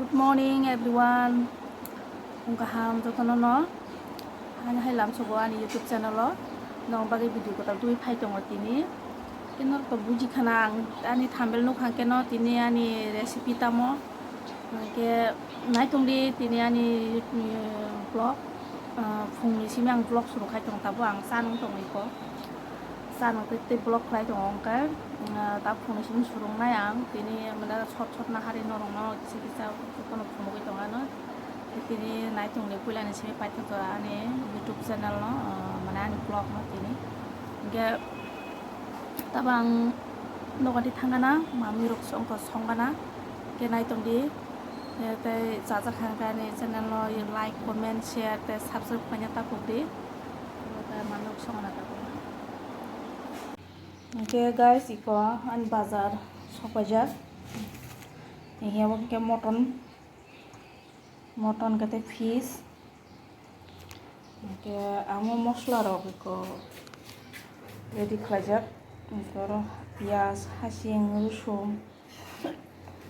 Good morning everyone. Ungkaham jotono no. Hanya hai lam sobo ani YouTube channel lo. Nong bagi video ko tab dui phai tongo tini. Kenor to buji khanang ani thumbnail no khang keno tini ani recipe tamo. Ke nai tongdi tini ani vlog. Phungni simang vlog suru khai tong tabo ang sanung tong iko. Sanung te vlog khai tong ka. Tab phungni sim surung nai ang tini manda shot na hari norong no kisa kono phumugi tong ano. Tini nai tong ni pula ni simi paitha to ani YouTube channel no mana ani vlog no tini. Ke tabang nogati thangana mami rok song ko songana ke nai tong di te jaja khangka ni channel lo like comment share te subscribe kanya ta pugdi te mami rok songana ta. Okay guys, iko an bazar sopajar. Ini apa ke mutton kate fish. Okay, amo mosla rok iko ready khajak. Iko piaz, hasing, rusum,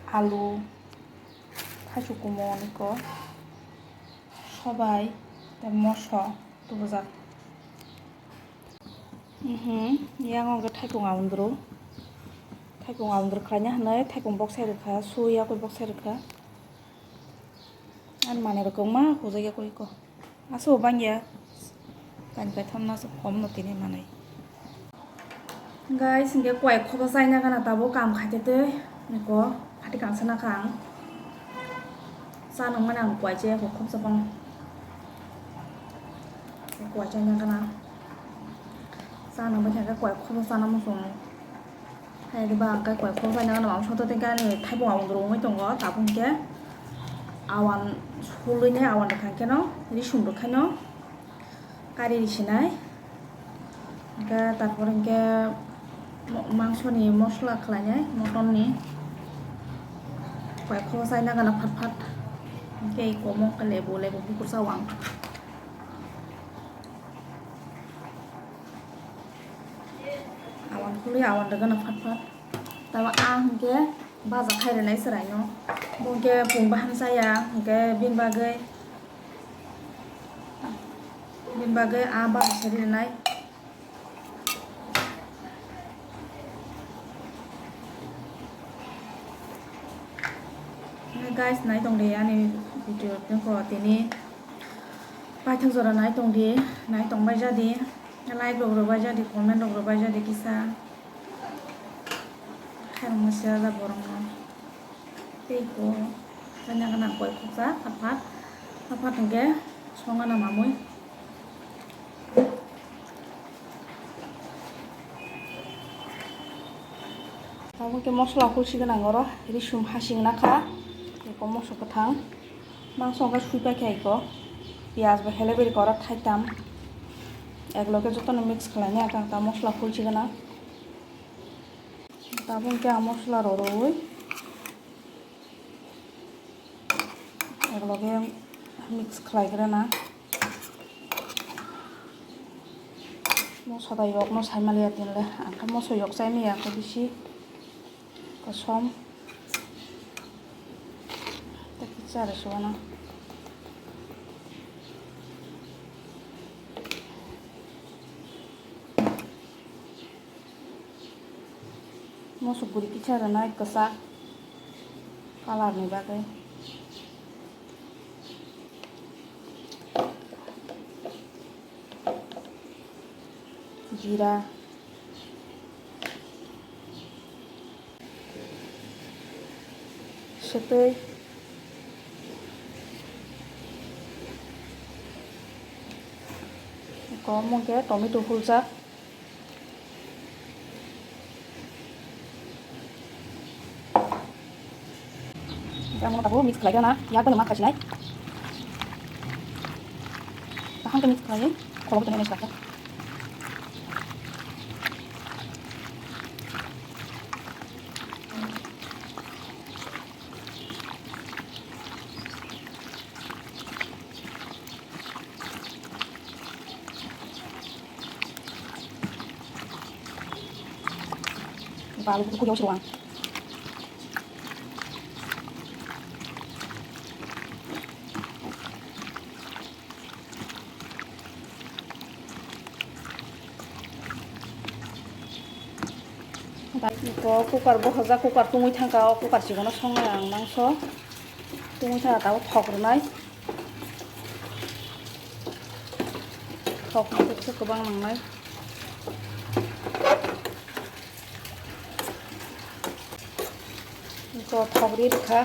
alu, kashu kumon iko sobai te moso tu bazar. Yang orang Thaigung awandro kerana hanya Thaigung box herka, suya koi box herka. An mana rokong mah, hujaya koi ko. Aso bang ya, kan beton nas hom no tini mana. Guys, ini kue kotor saya nak kan tahu kam khate tu, ni ko hati kan sana kang. Sana mana kue je, ko kom sepang. Kue je nak kan. Sana macam cái quậy không sana một số hay cái ba cái quậy không sana nó bảo sao tôi cái này thay bộ áo rồi mới trồng có tạo phong cái awan full ini awan dekat cái nó jadi sumber cái nó kari di sini cái taruh cái mangso ni mosla kelanya mutton ni quậy không sana kan pat cái có một cái lebu buku sawang. Kuliah awan dengan fat. Tawa ke bazar khai renai serai no. Bongke pung bahan saya ke bin bagai bazar seri renai. Nah guys, nai tong dia ni video ko tini. Pai thang zora nai tong dia, nai tong bai jadi. Like dog bai jadi, comment dog bai jadi kisah. Yang masih ada borong no, teko, tanya kena kue kusa, apa tengke, songan nama mui. Tahu ke mosla kulsi kena ngoro, jadi sum hasing naka, eko mosok ketang, langsung ke suipa kayak eko, piaz behele beri korat hitam, egloke jotono mix kelanya kang ta mosla kulsi kena. Tabung ke mosla roroi, egloke mix kelai kerana, mosa dayok no sai maliatin le, angka mosa yok sai ni aku bisi, kosom, tak bicara soalnya. Masuk gurih bicara naik kesak kalar nih bagai jira setei có một cái tomato hulsa yang mau tahu mix lagi na, ya aku lemak kasih naik. Tahan ke mix lagi, kalau kita ini sekarang. Baru aku jauh seruang. Iko kukar bohaja kukar tungui thangka o kukar sigono songnai ang mangso tungui thangka tabo thogrwnai thok kobse kobang nangnai iko thogri rikha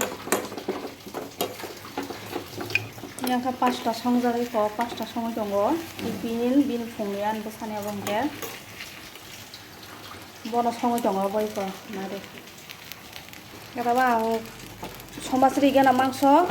yangkha 5ta songjak iko 5ta songoi tongo bini phungni ani bwsani abo hingke bono songoi tongo abo iko nari kataba ang somaj rigana mangso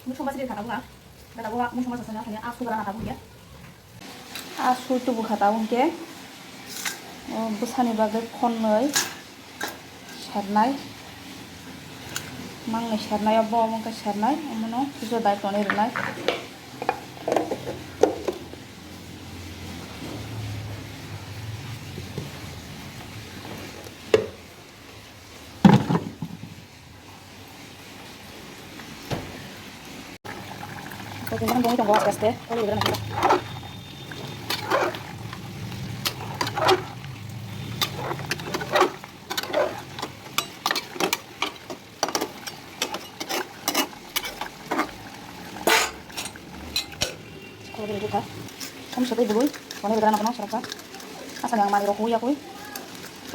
muso masih kata buka muso masih sana punya asu berana tabu ya asu itu buka tahu ke busani bagai khonnoi sarnai mangai sarnai abo mangka sarnai amono pujo dai tone rnai Jangan dong tunggu atas deh, kalau udah nanti. Kalau udah buka, kamu sudah dulu, kalau udah nanti serasa, asal yang mari roku ya kui,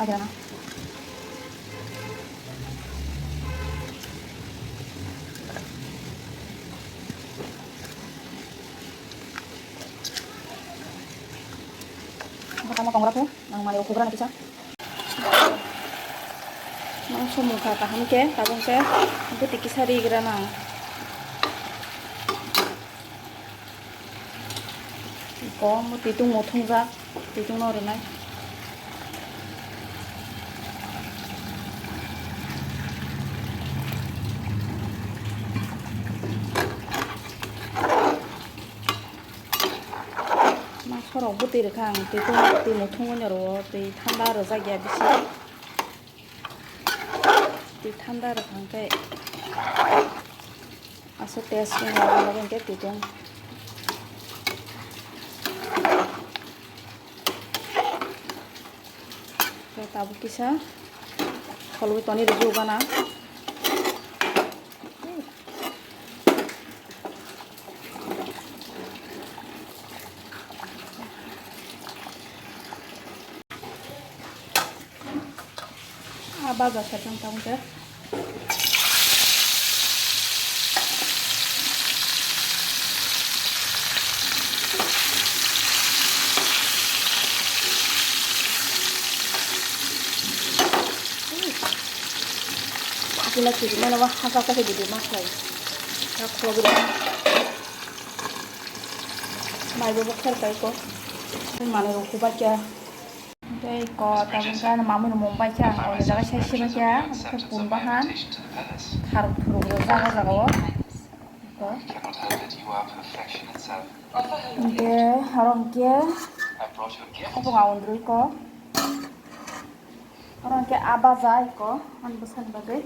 lagi mana? Pertama kong rapu, nang mali ukuran kita. Langsung muka tahan ke, tabung ke, itu tikisari kira nang. Iko mau titung motung za, titung nori nai. 서로 부터 이렇게 한 띠 모통원으로 띠 탄다를 자기야 비시 띠 탄다를 한게 아서 때스는 나가는 게 띠동 그래 따붙기사 걸로 떠니를 주가나 baga sa tang ke Gila sih, mana wah haka ka di mas lagi. Aku lagi dah. Mai bo bokar kai ko. Mana ro kuba kya. Dai ko tabung kan mamu no mumbai kya. Oleh jaga sai sima kya. Ke pumbahan. Haruk thuru ro jaga jaga wo. Ko. Oke, harong kya. Aku ngawon dulu ko. Orang ke abaza ko. An besan bagai.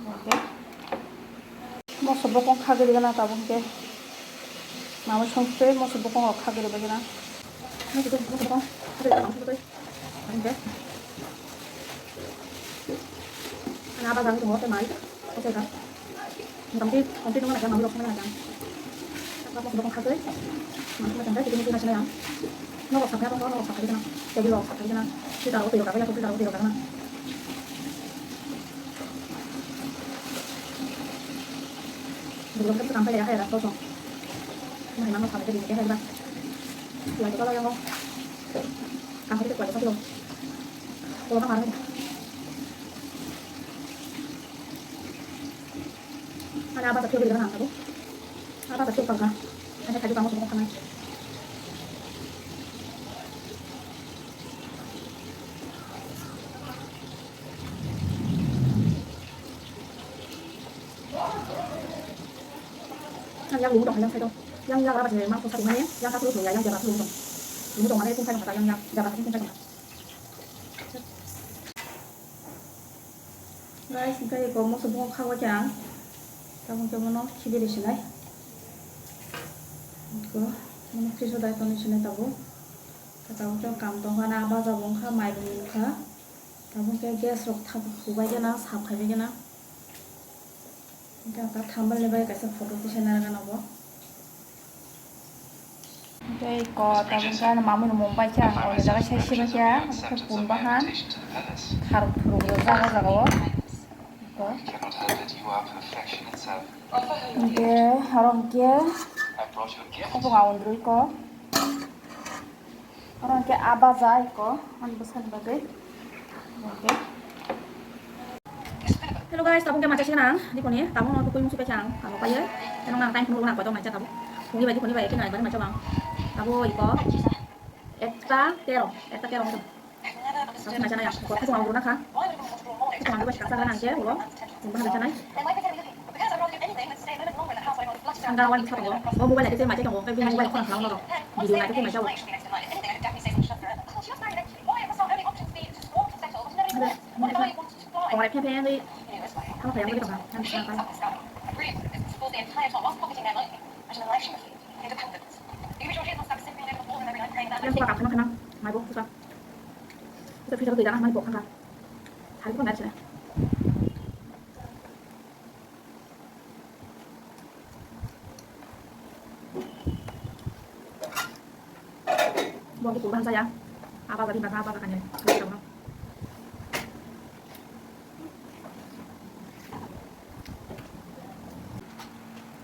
Oke. Mau sebokong kagak dengan apa bung ke? Mama sampai mau sebokong kagak dengan apa? Ini kita sebokong. Ada apa betul? Oke. Kenapa jangan tunggu temai? Oke kan? Nanti nunggu aja mau lokasi mana kan? Tapos subok kagay. Mampu tanda jadi mungkin hasilnya yang. Nggak usah apa nggak usah kagay na. Jadi lo usah kagay na. Kita taruh tidur kagay, aku taruh tidur kagay na. Belum kan sampai ya kayak kosong. Nah, memang sampai jadi kayak hebat. Lagi kalau yang lo, kamu itu kuat satu lo. Kalau kamu harus. Ada apa tapi beli dengan aku? Apa tapi apa kan? Ada kayu kamu semua kan? Yang lúng đồng hay yang thay đâu? Yang apa sih memang susah banget ya? Yang satu dulu ya, yang jarak lúng đồng mana pun saya yang jarak pun saya. Guys, cái có một số bộ không có trắng. Ta không cho nó chỉ để xin này. Có một cái số đại con xin này tahu. Ta tahu cho cầm tông hoa na bao giờ bông khá mài bông khá. Ta không cái gas rọc thắp hụt vậy na, sạp hay vậy na. Ta thambal lebai cái sắp photo cái channel cái nào bo. Đây có ta không cái mà mình muốn bay chăng, ở đây cái xe xí nha, cái bún bahan, khar puru jaga jaga. Oke, orang kia, apa ngawon dulu ko? Orang kia abazai ko, an besar bagai. Oke. Hello guys, tabung kia macam sekarang, di sini, tabung aku punya musuh kacang, kamu apa ya? Yang orang tanya dulu nak potong macam tabung. Kuni baju kita nak macam bang. Tabung iko, eta kero tu. Macam mana ya? Kau tu ngawon dulu nak kan? Kita ngawon dulu kasar kan aja, ulo. Bahan macam mana? Anggawan bisa tahu. Oh, mobile lagi saya macam kamu. Tapi mobile kurang tahu loh. Video nanti saya macam. Orang yang pengen ni, kamu pengen ni apa? Nanti apa? Yang suka kamu kenapa? Mai bu, susah. Kita bisa berdiri jangan mai bu kan? Hari pun dah sih. Buang di bahan saya. Apa tadi bakal apa kakaknya?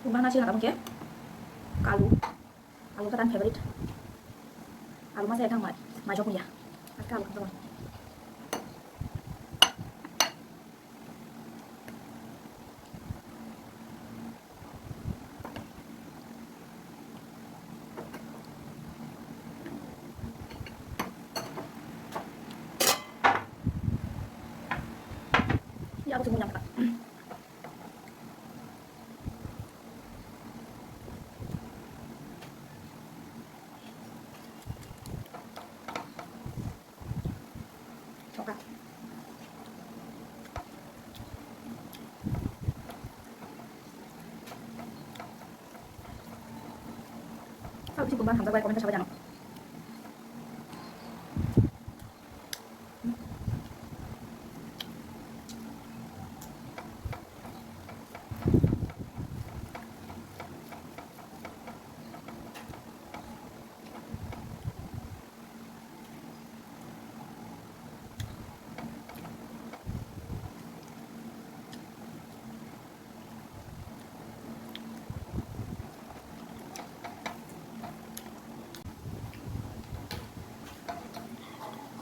Bahan nasi nak pakai kalu kan favorite. Kalu masih ada macam punya. Kalu teman. Ya aku tunggu nyampe. Coklat. Kalau sih kumpulan hamzah komentar siapa jangan.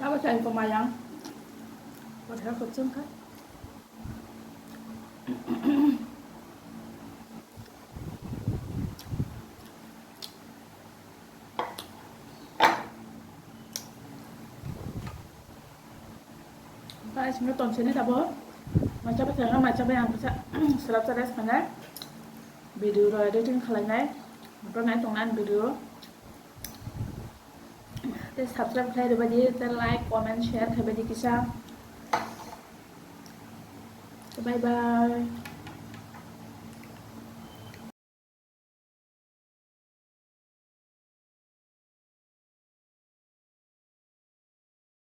Apa cari pemayang? Padahal kecil kan? Guys, mình tuần sini tak boh. Macam yang bisa selap saya sebenarnya. Video rồi đây trên kênh này. Rồi ngay tông nan video. Để subscribe kênh để bagi, like, comment, share, để bagi kisah. Bye bye.